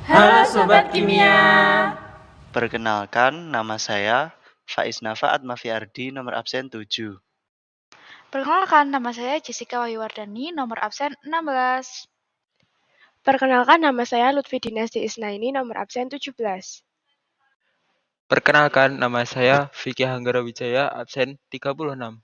Halo Sobat Kimia. Perkenalkan, nama saya Faiz Nafa Atmafiardi, nomor absen 7. Perkenalkan, nama saya Jessica Wahyuwardani, nomor absen 16. Perkenalkan, nama saya Lutfi Dinasti Isnaini, nomor absen 17. Perkenalkan, nama saya Vicky Hanggara Wijaya, absen 36.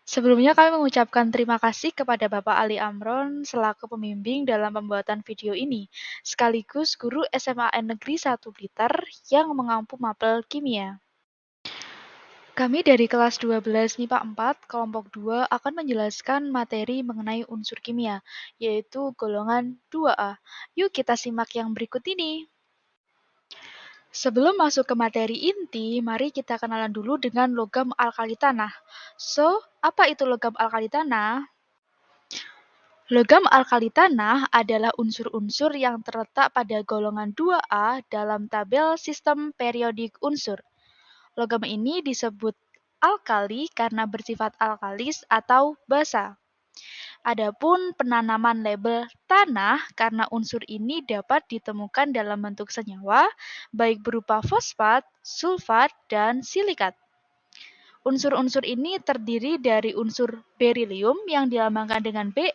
Sebelumnya kami mengucapkan terima kasih kepada Bapak Ali Amron selaku pembimbing dalam pembuatan video ini, sekaligus guru SMAN Negeri 1 Blitar yang mengampu mapel kimia. Kami dari kelas 12 MIPA 4, kelompok 2 akan menjelaskan materi mengenai unsur kimia, yaitu golongan 2A. Yuk kita simak yang berikut ini. Sebelum masuk ke materi inti, mari kita kenalan dulu dengan logam alkali tanah. So, apa itu logam alkali tanah? Logam alkali tanah adalah unsur-unsur yang terletak pada golongan 2A dalam tabel sistem periodik unsur. Logam ini disebut alkali karena bersifat alkalis atau basa. Adapun penanaman label tanah karena unsur ini dapat ditemukan dalam bentuk senyawa, baik berupa fosfat, sulfat, dan silikat. Unsur-unsur ini terdiri dari unsur berilium yang dilambangkan dengan Be,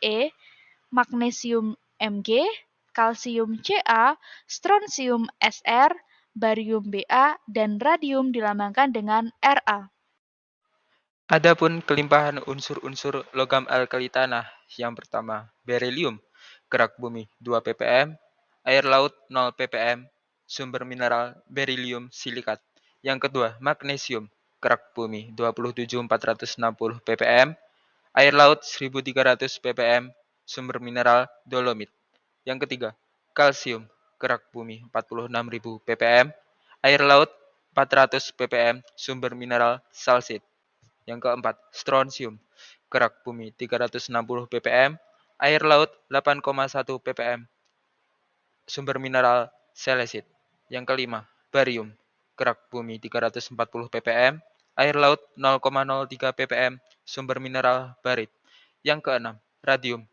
magnesium Mg, kalsium Ca, strontium Sr, barium Ba, dan radium dilambangkan dengan Ra. Adapun kelimpahan unsur-unsur logam alkali tanah, yang pertama, berilium, kerak bumi 2 ppm, air laut 0 ppm, sumber mineral berilium silikat. Yang kedua, magnesium, kerak bumi 27.460 ppm, air laut 1.300 ppm, sumber mineral dolomit. Yang ketiga, kalsium, kerak bumi 46.000 ppm, air laut 400 ppm, sumber mineral salsit. Yang keempat, strontium, kerak bumi 360 ppm, air laut 8,1 ppm, sumber mineral selesit. Yang kelima, barium, kerak bumi 340 ppm, air laut 0,03 ppm, sumber mineral barit. Yang keenam, radium,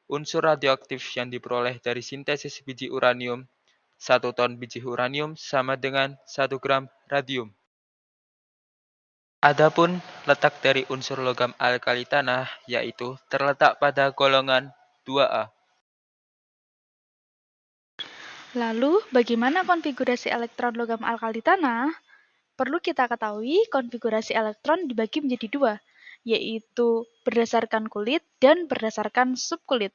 unsur radioaktif yang diperoleh dari sintesis biji uranium. 1 ton biji uranium sama dengan 1 gram radium. Adapun letak dari unsur logam alkali tanah yaitu terletak pada golongan 2A. Lalu, bagaimana konfigurasi elektron logam alkali tanah? Perlu kita ketahui, konfigurasi elektron dibagi menjadi dua, yaitu berdasarkan kulit dan berdasarkan subkulit.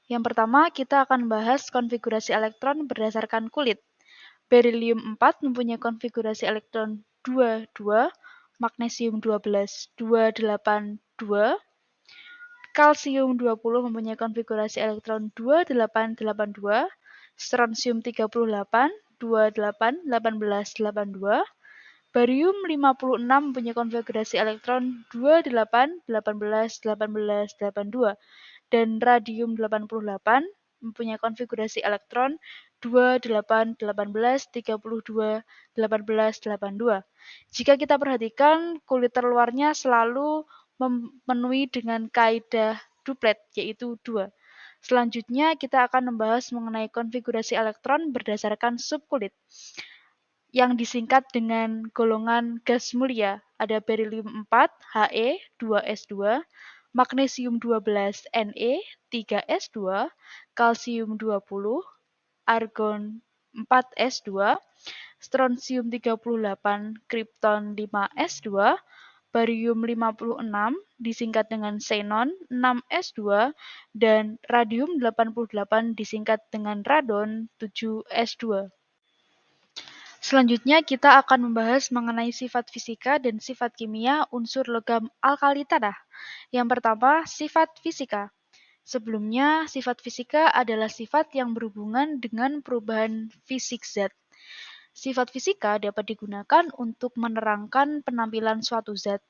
Yang pertama, kita akan bahas konfigurasi elektron berdasarkan kulit. Berilium 4 mempunyai konfigurasi elektron 22, magnesium 12, 282, kalsium 20 mempunyai konfigurasi elektron 2882, strontium 38, 28, 18, 82, barium 56 mempunyai konfigurasi elektron 28, 18, 18, 82, dan radium 88 mempunyai konfigurasi elektron 28, 18, 32, 18, 82. Jika kita perhatikan, kulit terluarnya selalu memenuhi dengan kaidah duplet, yaitu 2. Selanjutnya, kita akan membahas mengenai konfigurasi elektron berdasarkan subkulit, yang disingkat dengan golongan gas mulia. Ada berilium 4, He, 2s2, magnesium 12, Ne, 3s2, kalsium 20, argon 4s2, strontium 38, kripton 5s2, barium 56 disingkat dengan xenon 6s2, dan radium 88 disingkat dengan radon 7s2. Selanjutnya kita akan membahas mengenai sifat fisika dan sifat kimia unsur logam alkali tanah. Yang pertama, sifat fisika. Sebelumnya, sifat fisika adalah sifat yang berhubungan dengan perubahan fisik zat. Sifat fisika dapat digunakan untuk menerangkan penampilan suatu zat.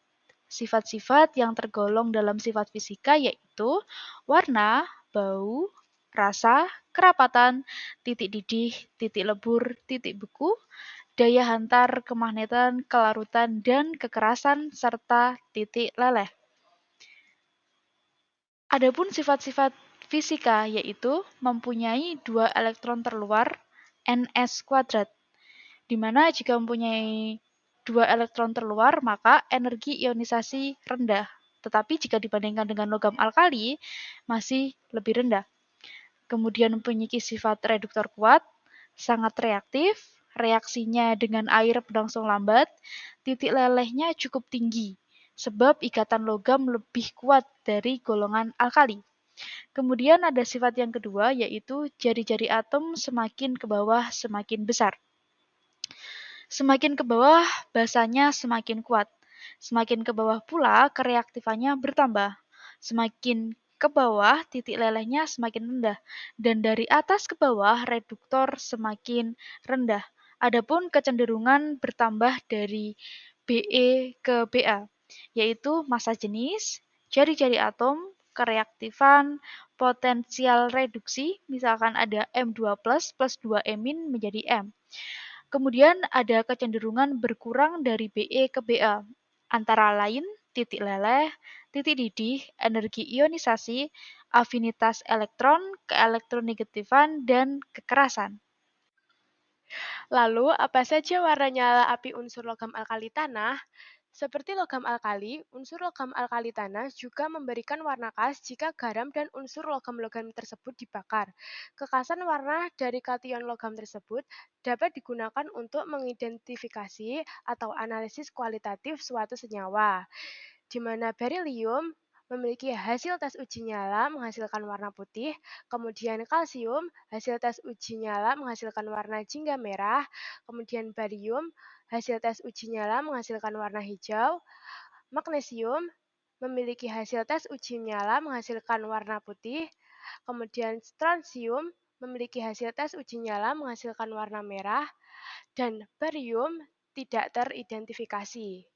Sifat-sifat yang tergolong dalam sifat fisika yaitu warna, bau, rasa, kerapatan, titik didih, titik lebur, titik beku, daya hantar, kemagnetan, kelarutan, dan kekerasan, serta titik leleh. Adapun sifat-sifat fisika, yaitu mempunyai 2 elektron terluar Ns², di mana jika mempunyai 2 elektron terluar, maka energi ionisasi rendah. Tetapi jika dibandingkan dengan logam alkali, masih lebih rendah. Kemudian mempunyai sifat reduktor kuat, sangat reaktif, reaksinya dengan air berlangsung lambat, titik lelehnya cukup tinggi, sebab ikatan logam lebih kuat dari golongan alkali. Kemudian ada sifat yang kedua, yaitu jari-jari atom semakin ke bawah semakin besar. Semakin ke bawah, basanya semakin kuat. Semakin ke bawah pula, kereaktifannya bertambah. Semakin ke bawah, titik lelehnya semakin rendah. Dan dari atas ke bawah, reduktor semakin rendah. Adapun kecenderungan bertambah dari Be ke Ba, yaitu massa jenis, jari-jari atom, kereaktifan, potensial reduksi, misalkan ada M2+ plus 2E- menjadi M. Kemudian ada kecenderungan berkurang dari Be ke Ba, antara lain titik leleh, titik didih, energi ionisasi, afinitas elektron, keelektronegatifan, dan kekerasan. Lalu, apa saja warna nyala api unsur logam alkali tanah? Seperti logam alkali, unsur logam alkali tanah juga memberikan warna khas jika garam dan unsur logam-logam tersebut dibakar. Kekhasan warna dari kation logam tersebut dapat digunakan untuk mengidentifikasi atau analisis kualitatif suatu senyawa, di mana berilium memiliki hasil tes uji nyala menghasilkan warna putih, kemudian kalsium, hasil tes uji nyala menghasilkan warna jingga merah, kemudian barium, hasil tes uji nyala menghasilkan warna hijau, magnesium memiliki hasil tes uji nyala menghasilkan warna putih, kemudian strontium memiliki hasil tes uji nyala menghasilkan warna merah, dan barium tidak teridentifikasi.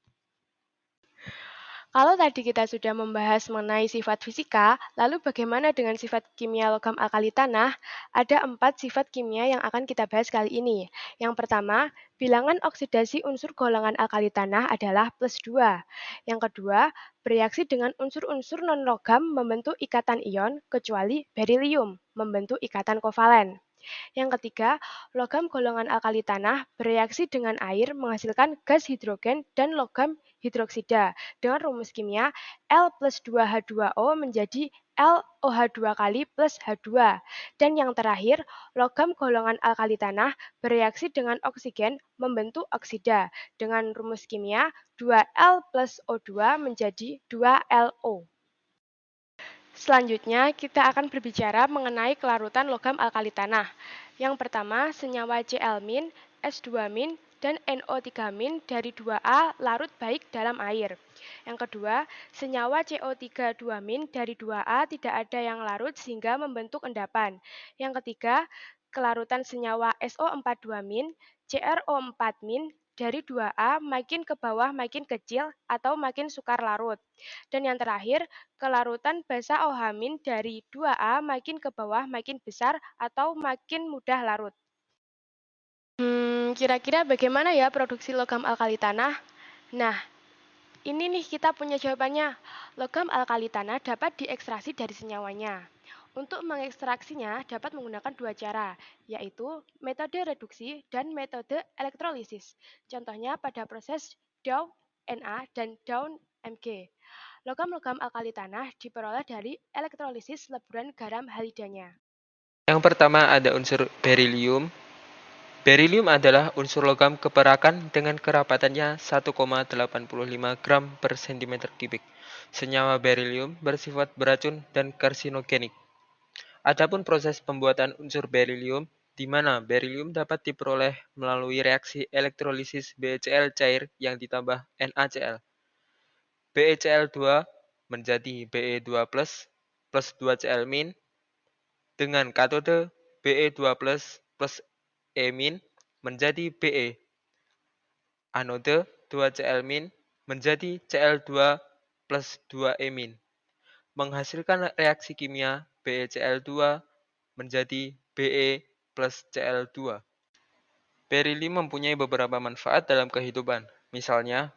Kalau tadi kita sudah membahas mengenai sifat fisika, lalu bagaimana dengan sifat kimia logam alkali tanah? Ada 4 sifat kimia yang akan kita bahas kali ini. Yang pertama, bilangan oksidasi unsur golongan alkali tanah adalah +2. Yang kedua, bereaksi dengan unsur-unsur non-logam membentuk ikatan ion, kecuali berilium, membentuk ikatan kovalen. Yang ketiga, logam golongan alkali tanah bereaksi dengan air menghasilkan gas hidrogen dan logam hidroksida dengan rumus kimia L plus 2H2O menjadi LOH2 kali plus H2. Dan yang terakhir, logam golongan alkali tanah bereaksi dengan oksigen membentuk oksida dengan rumus kimia 2L plus O2 menjadi 2LO. Selanjutnya, kita akan berbicara mengenai kelarutan logam alkali tanah. Yang pertama, senyawa Cl-, S2-, dan NO3- dari 2A larut baik dalam air. Yang kedua, senyawa CO3 2- dari 2A tidak ada yang larut sehingga membentuk endapan. Yang ketiga, kelarutan senyawa SO42-, CRO4- dari 2A makin ke bawah makin kecil atau makin sukar larut. Dan yang terakhir, kelarutan basa OH- dari 2A makin ke bawah makin besar atau makin mudah larut. Kira-kira bagaimana ya produksi logam alkali tanah? Nah, ini nih kita punya jawabannya. Logam alkali tanah dapat diekstraksi dari senyawanya. Untuk mengekstraksinya dapat menggunakan 2 cara, yaitu metode reduksi dan metode elektrolisis. Contohnya pada proses Dow Na dan Dow Mg. Logam-logam alkali tanah diperoleh dari elektrolisis leburan garam halidanya. Yang pertama ada unsur berilium. Berilium adalah unsur logam keperakan dengan kerapatannya 1,85 gram per cm kubik. Senyawa berilium bersifat beracun dan karsinogenik. Adapun proses pembuatan unsur berilium, di mana berilium dapat diperoleh melalui reaksi elektrolisis BeCl cair yang ditambah NaCl. BeCl2 menjadi Be2+ plus 2Cl- dengan katode Be2+ plus E- menjadi Be. Anode 2Cl- menjadi Cl2 plus 2E-, menghasilkan reaksi kimia BeCl2 menjadi Be plus Cl2. Berilium mempunyai beberapa manfaat dalam kehidupan, misalnya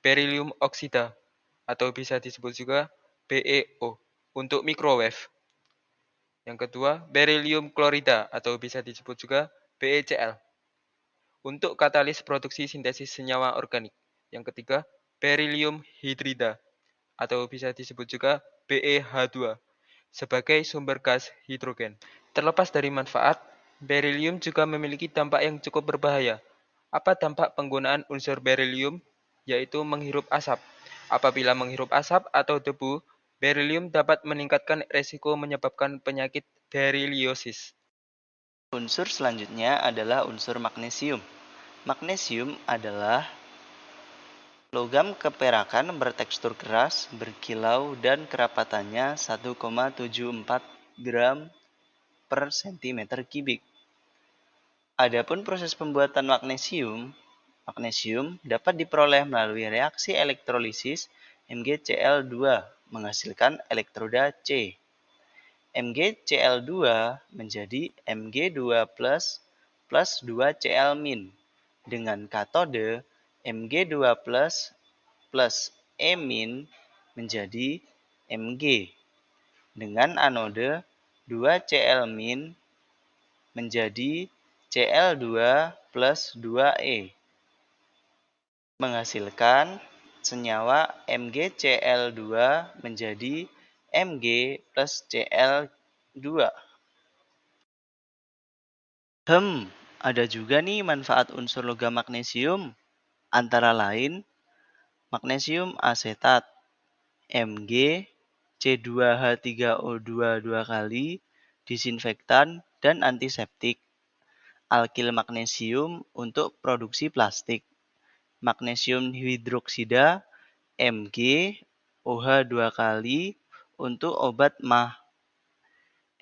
berilium oksida, atau bisa disebut juga BeO, untuk microwave. Yang kedua, beryllium klorida atau bisa disebut juga BeCl untuk katalis produksi sintesis senyawa organik. Yang ketiga, beryllium hidrida atau bisa disebut juga BeH2 sebagai sumber gas hidrogen. Terlepas dari manfaat, beryllium juga memiliki dampak yang cukup berbahaya. Apa dampak penggunaan unsur beryllium? Yaitu menghirup asap. Apabila menghirup asap atau debu, beryllium dapat meningkatkan resiko menyebabkan penyakit berylliosis. Unsur selanjutnya adalah unsur magnesium. Magnesium adalah logam keperakan bertekstur keras, berkilau, dan kerapatannya 1,74 gram per cm kubik. Adapun proses pembuatan magnesium dapat diperoleh melalui reaksi elektrolisis MgCl2 menghasilkan elektroda C. MgCl2 menjadi Mg2 plus 2Cl- dengan katode Mg2 plus E- menjadi Mg. Dengan anode 2Cl- menjadi Cl2 plus 2E. Menghasilkan senyawa MgCl2 menjadi Mg plus Cl2. Ada juga nih manfaat unsur logam magnesium. Antara lain, magnesium asetat, Mg, C2H3O2 2 kali, disinfektan dan antiseptik. Alkil magnesium untuk produksi plastik. Magnesium hidroksida, Mg, OH 2 kali untuk obat MAH.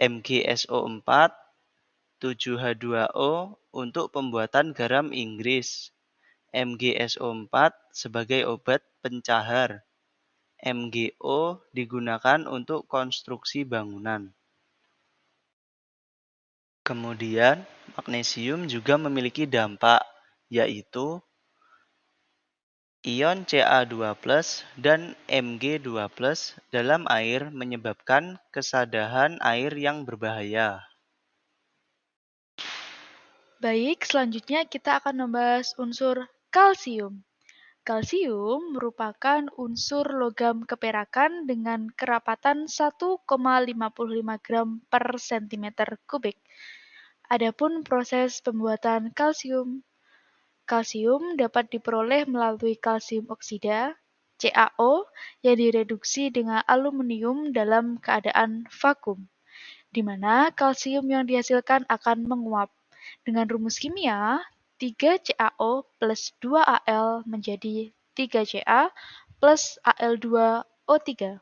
MgSO4, 7H2O untuk pembuatan garam Inggris. MgSO4 sebagai obat pencahar. MgO digunakan untuk konstruksi bangunan. Kemudian, magnesium juga memiliki dampak, yaitu ion Ca2+ dan Mg2+ dalam air menyebabkan kesadahan air yang berbahaya. Baik, selanjutnya kita akan membahas unsur kalsium. Kalsium merupakan unsur logam keperakan dengan kerapatan 1,55 gram per cm kubik. Adapun proses pembuatan kalsium. Kalsium dapat diperoleh melalui kalsium oksida, CaO, yang direduksi dengan aluminium dalam keadaan vakum, di mana kalsium yang dihasilkan akan menguap. Dengan rumus kimia, 3CaO plus 2Al menjadi 3Ca plus Al2O3.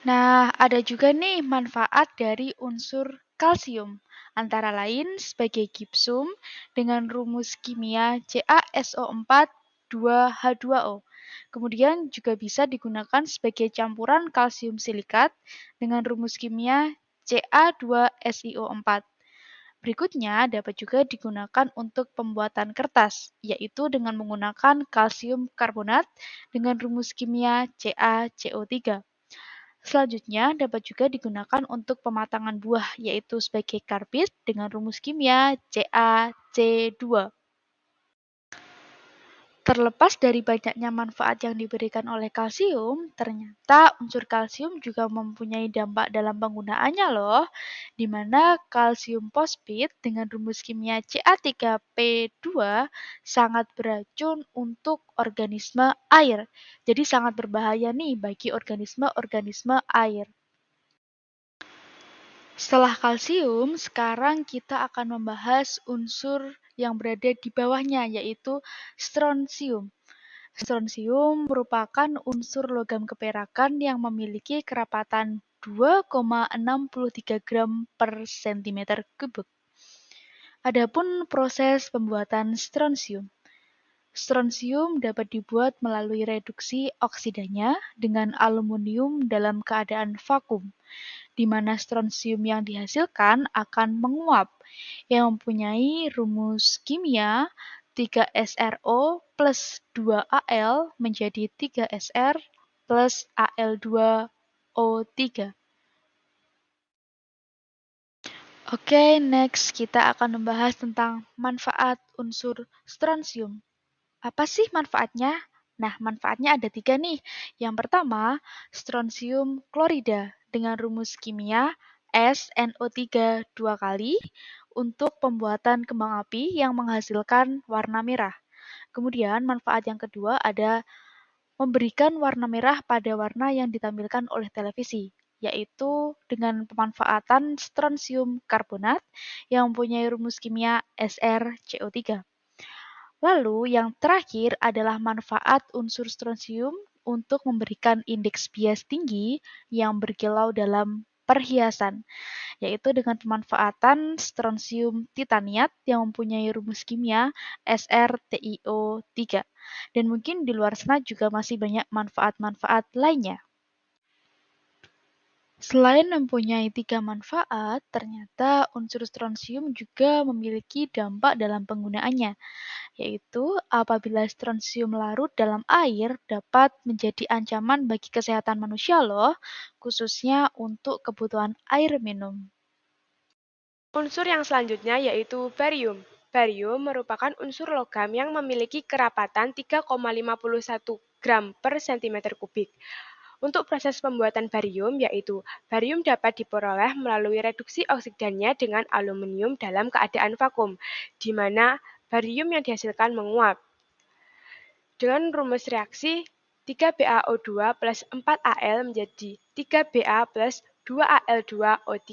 Nah, ada juga nih manfaat dari unsur kalsium, antara lain sebagai gipsum dengan rumus kimia CaSO4 2H2O. Kemudian juga bisa digunakan sebagai campuran kalsium silikat dengan rumus kimia Ca2SiO4. Berikutnya dapat juga digunakan untuk pembuatan kertas, yaitu dengan menggunakan kalsium karbonat dengan rumus kimia CaCO3. Selanjutnya dapat juga digunakan untuk pematangan buah, yaitu sebagai karbit dengan rumus kimia CaC2. Terlepas dari banyaknya manfaat yang diberikan oleh kalsium, ternyata unsur kalsium juga mempunyai dampak dalam penggunaannya loh, di mana kalsium fosfit dengan rumus kimia Ca3P2 sangat beracun untuk organisme air. Jadi sangat berbahaya nih bagi organisme-organisme air. Setelah kalsium, sekarang kita akan membahas unsur yang berada di bawahnya, yaitu strontium. Strontium merupakan unsur logam keperakan yang memiliki kerapatan 2,63 gram per cm kubik. Adapun proses pembuatan strontium. Strontium dapat dibuat melalui reduksi oksidanya dengan aluminium dalam keadaan vakum, di mana strontium yang dihasilkan akan menguap, yang mempunyai rumus kimia 3SRO plus 2Al menjadi 3Sr plus Al2O3. Oke, next kita akan membahas tentang manfaat unsur strontium. Apa sih manfaatnya? Nah, manfaatnya ada 3 nih. Yang pertama, strontium klorida dengan rumus kimia SNO3 2 kali untuk pembuatan kembang api yang menghasilkan warna merah. Kemudian manfaat yang kedua ada memberikan warna merah pada warna yang ditampilkan oleh televisi, yaitu dengan pemanfaatan strontium karbonat yang mempunyai rumus kimia SrCO3. Lalu yang terakhir adalah manfaat unsur strontium untuk memberikan indeks bias tinggi yang berkilau dalam perhiasan, yaitu dengan pemanfaatan strontium titaniat yang mempunyai rumus kimia SrTiO3. Dan mungkin di luar sana juga masih banyak manfaat-manfaat lainnya. Selain mempunyai 3 manfaat, ternyata unsur strontium juga memiliki dampak dalam penggunaannya, yaitu apabila strontium larut dalam air dapat menjadi ancaman bagi kesehatan manusia loh, khususnya untuk kebutuhan air minum. Unsur yang selanjutnya yaitu barium. Barium merupakan unsur logam yang memiliki kerapatan 3,51 gram per cm kubik. Untuk proses pembuatan barium, yaitu barium dapat diperoleh melalui reduksi oksidannya dengan aluminium dalam keadaan vakum, di mana barium yang dihasilkan menguap. Dengan rumus reaksi, 3BaO2 plus 4Al menjadi 3Ba plus 2Al2O3.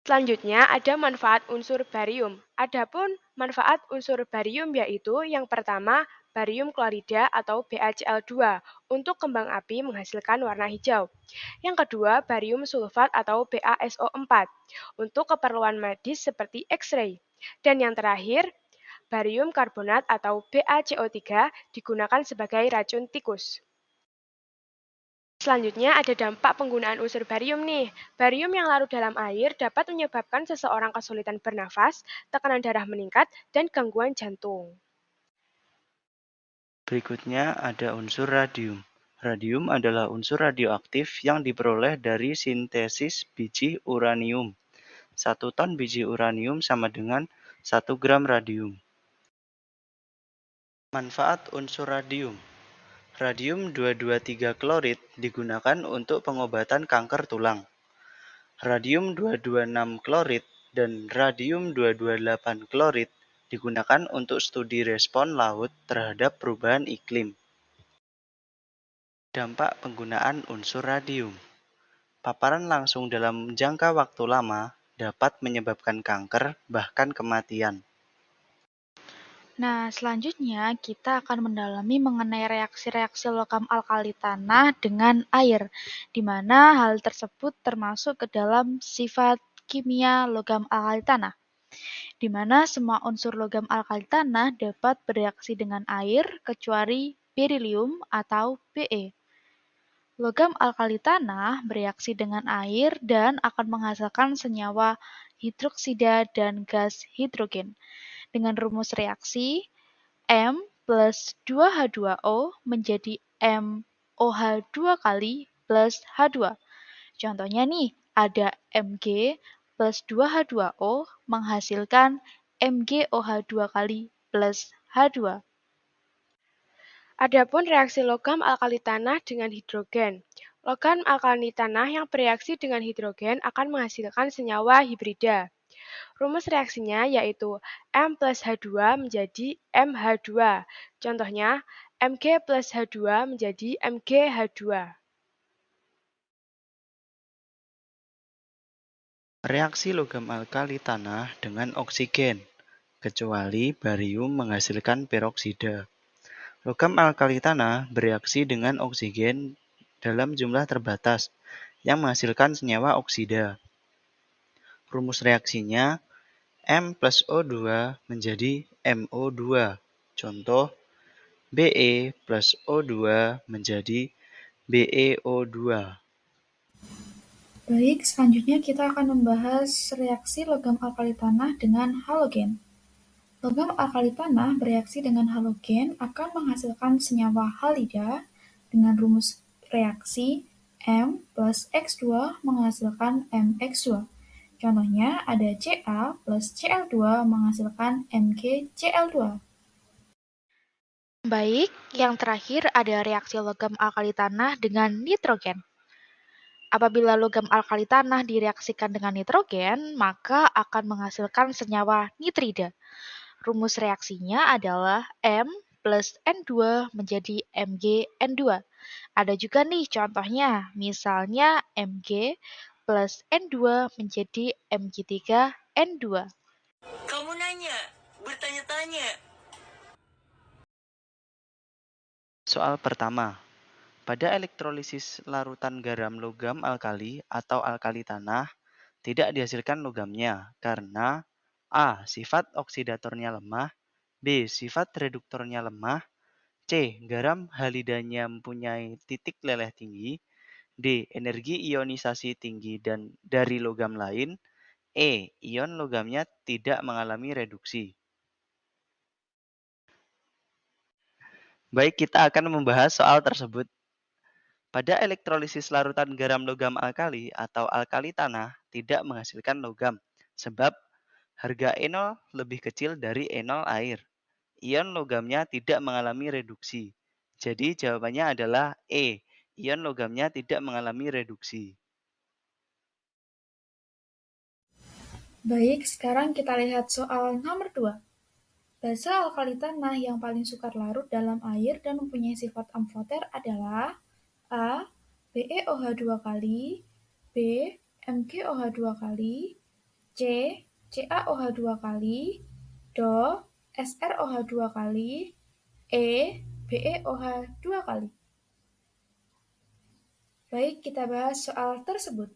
Selanjutnya ada manfaat unsur barium. Adapun manfaat unsur barium yaitu yang pertama, barium klorida atau BaCl2 untuk kembang api menghasilkan warna hijau. Yang kedua, barium sulfat atau BaSO4 untuk keperluan medis seperti X-ray. Dan yang terakhir, barium karbonat atau BaCO3 digunakan sebagai racun tikus. Selanjutnya ada dampak penggunaan unsur barium nih. Barium yang larut dalam air dapat menyebabkan seseorang kesulitan bernafas, tekanan darah meningkat, dan gangguan jantung. Berikutnya ada unsur radium. Radium adalah unsur radioaktif yang diperoleh dari sintesis biji uranium. 1 ton biji uranium sama dengan 1 gram radium. Manfaat unsur radium. Radium 223 klorid digunakan untuk pengobatan kanker tulang. Radium 226 klorid dan radium 228 klorid digunakan untuk studi respon laut terhadap perubahan iklim. Dampak penggunaan unsur radium. Paparan langsung dalam jangka waktu lama dapat menyebabkan kanker, bahkan kematian. Nah, selanjutnya kita akan mendalami mengenai reaksi-reaksi logam alkali tanah dengan air, di mana hal tersebut termasuk ke dalam sifat kimia logam alkali tanah, di mana semua unsur logam alkali tanah dapat bereaksi dengan air kecuali berilium atau Be. Logam alkali tanah bereaksi dengan air dan akan menghasilkan senyawa hidroksida dan gas hidrogen. Dengan rumus reaksi, M plus 2H2O menjadi MOH2 kali plus H2. Contohnya nih, ada Mg plus 2H2O menghasilkan MgOH2 kali plus H2. Adapun reaksi logam alkali tanah dengan hidrogen. Logam alkali tanah yang bereaksi dengan hidrogen akan menghasilkan senyawa hibrida. Rumus reaksinya yaitu M plus H2 menjadi MH2. Contohnya, Mg plus H2 menjadi MgH2. Reaksi logam alkali tanah dengan oksigen, kecuali barium menghasilkan peroksida. Logam alkali tanah bereaksi dengan oksigen dalam jumlah terbatas yang menghasilkan senyawa oksida. Rumus reaksinya M plus O2 menjadi MO2. Contoh, Be plus O2 menjadi BeO2. Baik, selanjutnya kita akan membahas reaksi logam alkali tanah dengan halogen. Logam alkali tanah bereaksi dengan halogen akan menghasilkan senyawa halida dengan rumus reaksi M plus X2 menghasilkan MX2. Contohnya ada Ca plus Cl2 menghasilkan MgCl2. Baik, yang terakhir ada reaksi logam alkali tanah dengan nitrogen. Apabila logam alkali tanah direaksikan dengan nitrogen, maka akan menghasilkan senyawa nitrida. Rumus reaksinya adalah M plus N2 menjadi MgN2. Ada juga nih contohnya, misalnya Mg plus N2 menjadi Mg3N2. Kamu nanya, bertanya-tanya. Soal pertama. Pada elektrolisis larutan garam logam alkali atau alkali tanah, tidak dihasilkan logamnya karena A. Sifat oksidatornya lemah, B. Sifat reduktornya lemah, C. Garam halidanya mempunyai titik leleh tinggi, D. Energi ionisasi tinggi dan dari logam lain, E. Ion logamnya tidak mengalami reduksi. Baik, kita akan membahas soal tersebut. Pada elektrolisis larutan garam logam alkali atau alkali tanah tidak menghasilkan logam, sebab harga E0 lebih kecil dari E0 air. Ion logamnya tidak mengalami reduksi. Jadi jawabannya adalah E. Ion logamnya tidak mengalami reduksi. Baik, sekarang kita lihat soal nomor 2. Basa alkali tanah yang paling sukar larut dalam air dan mempunyai sifat amfoter adalah A. BeOH2 kali, B. MgOH2 kali, C. CaOH2 kali, Do. SrOH2 kali, E. BeOH2 kali. Baik, kita bahas soal tersebut.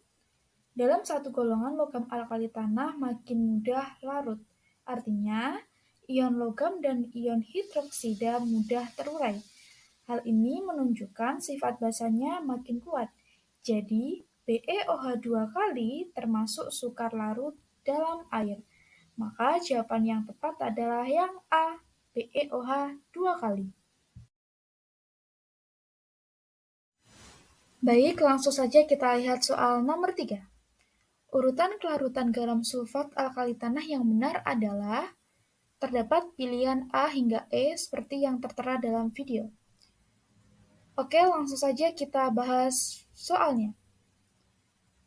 Dalam satu golongan logam alkali tanah makin mudah larut. Artinya, ion logam dan ion hidroksida mudah terurai. Hal ini menunjukkan sifat basanya makin kuat. Jadi, BeOH2 kali termasuk sukar larut dalam air. Maka jawaban yang tepat adalah yang A, BeOH2 kali. Baik, langsung saja kita lihat soal nomor 3. Urutan kelarutan garam sulfat alkali tanah yang benar adalah terdapat pilihan A hingga E seperti yang tertera dalam video. Oke, langsung saja kita bahas soalnya.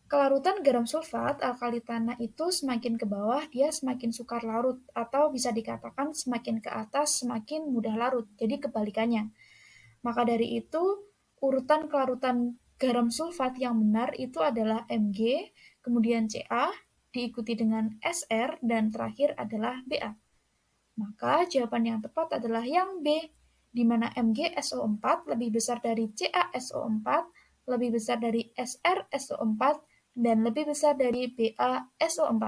Kelarutan garam sulfat alkali tanah itu semakin ke bawah dia semakin sukar larut atau bisa dikatakan semakin ke atas semakin mudah larut, jadi kebalikannya. Maka dari itu, urutan kelarutan garam sulfat yang benar itu adalah Mg, kemudian Ca, diikuti dengan Sr, dan terakhir adalah Ba. Maka jawaban yang tepat adalah yang B, di mana MgSO4 lebih besar dari CaSO4, lebih besar dari SrSO4, dan lebih besar dari BaSO4.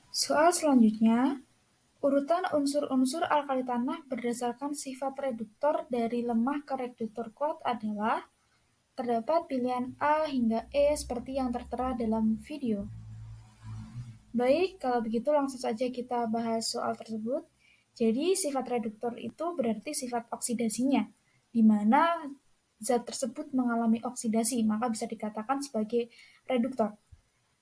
Soal selanjutnya, urutan unsur-unsur alkali tanah berdasarkan sifat reduktor dari lemah ke reduktor kuat adalah terdapat pilihan A hingga E seperti yang tertera dalam video. Baik, kalau begitu langsung saja kita bahas soal tersebut. Jadi sifat reduktor itu berarti sifat oksidasinya, di mana zat tersebut mengalami oksidasi, maka bisa dikatakan sebagai reduktor.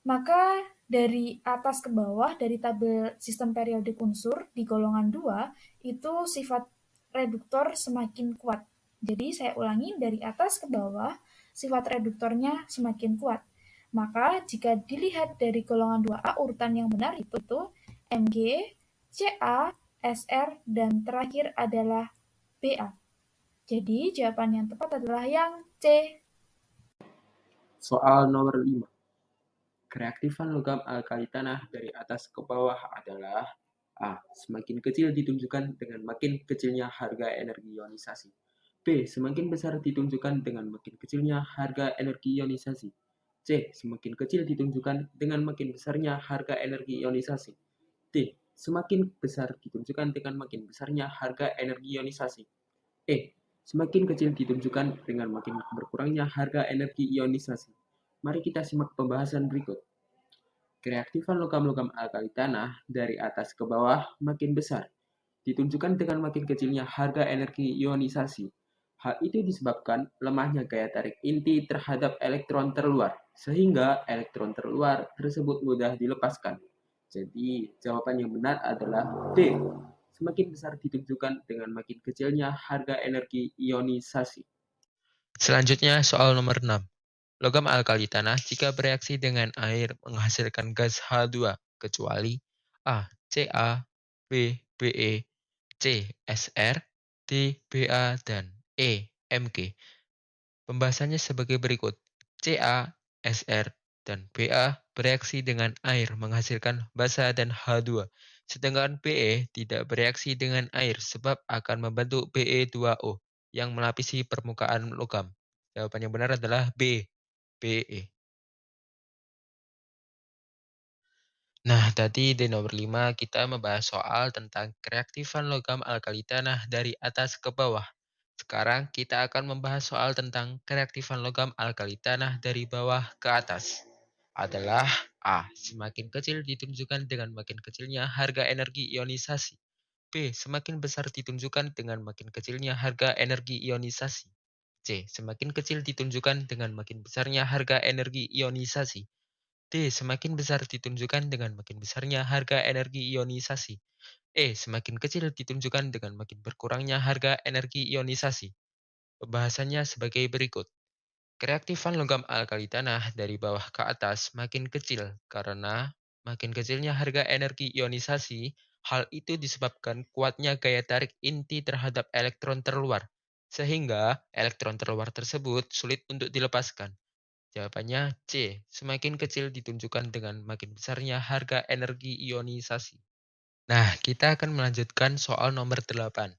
Maka dari atas ke bawah, dari tabel sistem periodik unsur di golongan 2, itu sifat reduktor semakin kuat. Jadi saya ulangi, dari atas ke bawah, sifat reduktornya semakin kuat. Maka jika dilihat dari golongan 2A, urutan yang benar itu Mg, Ca, Sr, dan terakhir adalah Ba. Jadi jawaban yang tepat adalah yang C. Soal nomor 5. Kereaktifan logam alkali tanah dari atas ke bawah adalah A. Semakin kecil ditunjukkan dengan makin kecilnya harga energi ionisasi. B. Semakin besar ditunjukkan dengan makin kecilnya harga energi ionisasi. C. Semakin kecil ditunjukkan dengan makin besarnya harga energi ionisasi. D. Semakin besar ditunjukkan dengan makin besarnya harga energi ionisasi. E. Semakin kecil ditunjukkan dengan makin berkurangnya harga energi ionisasi. Mari kita simak pembahasan berikut. Kereaktifan logam-logam alkali tanah dari atas ke bawah makin besar. ditunjukkan dengan makin kecilnya harga energi ionisasi. Hal itu disebabkan lemahnya gaya tarik inti terhadap elektron terluar, sehingga elektron terluar tersebut mudah dilepaskan. Jadi, jawaban yang benar adalah D. Semakin besar ditunjukkan dengan makin kecilnya harga energi ionisasi. Selanjutnya soal nomor 6. Logam alkali tanah jika bereaksi dengan air menghasilkan gas H2 kecuali A. Ca, B. Be, C. Sr, D. Ba, dan E. Mg. Pembahasannya sebagai berikut. Ca, Sr, dan Ba bereaksi dengan air menghasilkan basa dan H2, sedangkan Be tidak bereaksi dengan air sebab akan membentuk Be2O yang melapisi permukaan logam. Jawaban yang benar adalah B. Be. Nah, tadi di nomor 5 kita membahas soal tentang kereaktifan logam alkali tanah dari atas ke bawah. Sekarang kita akan membahas soal tentang kereaktifan logam alkali tanah dari bawah ke atas. Adalah A. Semakin kecil ditunjukkan dengan makin kecilnya harga energi ionisasi. B. Semakin besar ditunjukkan dengan makin kecilnya harga energi ionisasi. C. Semakin kecil ditunjukkan dengan makin besarnya harga energi ionisasi. D. Semakin besar ditunjukkan dengan makin besarnya harga energi ionisasi. E. Semakin kecil ditunjukkan dengan makin berkurangnya harga energi ionisasi. Pembahasannya sebagai berikut. Kereaktifan logam alkali tanah dari bawah ke atas makin kecil karena makin kecilnya harga energi ionisasi. Hal itu disebabkan kuatnya gaya tarik inti terhadap elektron terluar, sehingga elektron terluar tersebut sulit untuk dilepaskan. Jawabannya C. Semakin kecil ditunjukkan dengan makin besarnya harga energi ionisasi. Nah, kita akan melanjutkan soal nomor 8.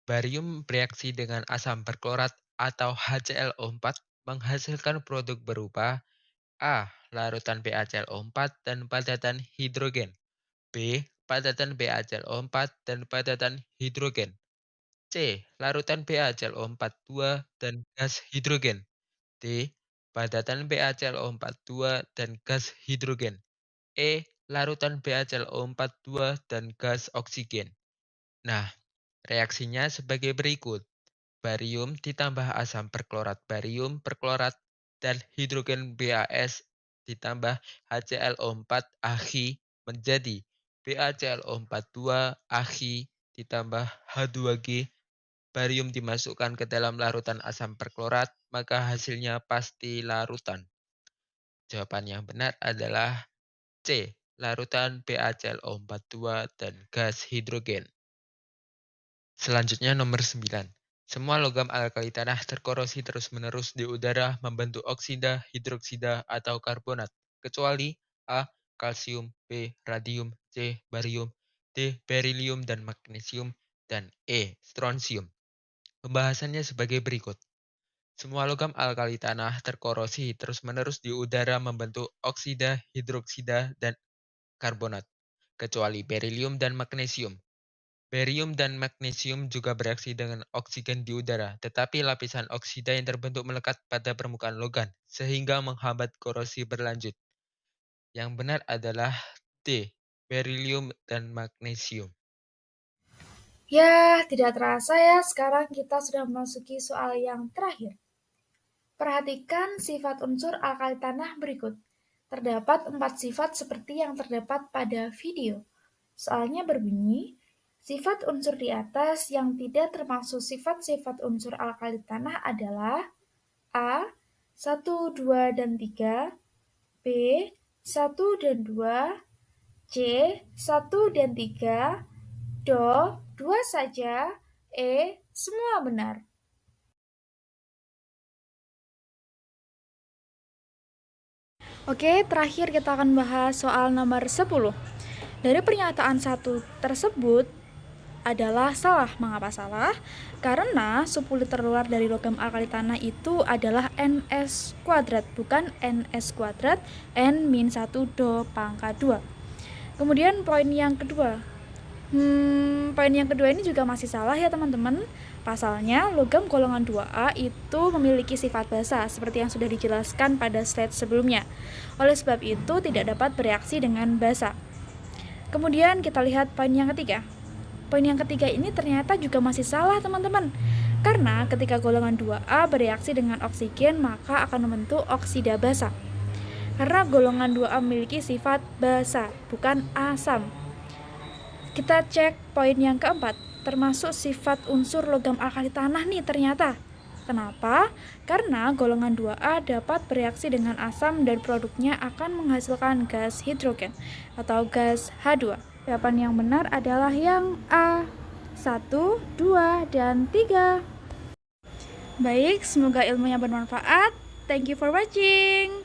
Barium bereaksi dengan asam perklorat atau HClO4 menghasilkan produk berupa A. Larutan BaClO4 dan padatan hidrogen. B. Padatan BaClO4 dan padatan hidrogen. C. Larutan BaClO4 dan gas hidrogen. D. Padatan BaClO4 dan gas hidrogen. E. Larutan BaClO4 dan gas oksigen. Nah, reaksinya sebagai berikut. Barium ditambah asam perklorat barium perklorat dan hidrogen BaS ditambah HClO4 Ag menjadi BaClO42 Ag ditambah H2G. Barium dimasukkan ke dalam larutan asam perklorat, maka hasilnya pasti larutan. Jawaban yang benar adalah C. Larutan BaClO42 dan gas hidrogen. Selanjutnya nomor 9. Semua logam alkali tanah terkorosi terus-menerus di udara membentuk oksida, hidroksida, atau karbonat, kecuali A. Kalsium, B. Radium, C. Barium, D. Berilium dan magnesium, dan E. Strontium. Pembahasannya sebagai berikut. Semua logam alkali tanah terkorosi terus-menerus di udara membentuk oksida, hidroksida, dan karbonat, kecuali berilium dan magnesium. Barium dan magnesium juga bereaksi dengan oksigen di udara, tetapi lapisan oksida yang terbentuk melekat pada permukaan logam, sehingga menghambat korosi berlanjut. Yang benar adalah D. Berilium dan magnesium. Ya, tidak terasa ya, sekarang kita sudah memasuki soal yang terakhir. Perhatikan sifat unsur alkali tanah berikut. Terdapat 4 sifat seperti yang terdapat pada video. Soalnya berbunyi, sifat unsur di atas yang tidak termasuk sifat-sifat unsur alkali tanah adalah A. 1, 2, dan 3, B. 1 dan 2, C. 1 dan 3, Do. 2 saja, E. Semua benar. Oke, terakhir kita akan bahas soal nomor 10. Dari pernyataan 1 tersebut adalah salah. Mengapa salah? Karena suhu terluar dari logam alkali tanah itu adalah Ns kuadrat, bukan Ns kuadrat N-1 do pangkat 2. Kemudian poin yang kedua. Poin yang kedua ini juga masih salah ya teman-teman. Pasalnya, logam golongan 2A itu memiliki sifat basa, seperti yang sudah dijelaskan pada slide sebelumnya. Oleh sebab itu, tidak dapat bereaksi dengan basa. Kemudian kita lihat poin yang ketiga. Poin yang ketiga ini ternyata juga masih salah, teman-teman. Karena ketika golongan 2A bereaksi dengan oksigen, maka akan membentuk oksida basa. Karena golongan 2A memiliki sifat basa, bukan asam. Kita cek poin yang keempat, termasuk sifat unsur logam alkali tanah nih ternyata. Kenapa? Karena golongan 2A dapat bereaksi dengan asam dan produknya akan menghasilkan gas hidrogen atau gas H2. Jawaban yang benar adalah yang A, 1, 2, dan 3. Baik, semoga ilmunya bermanfaat. Thank you for watching.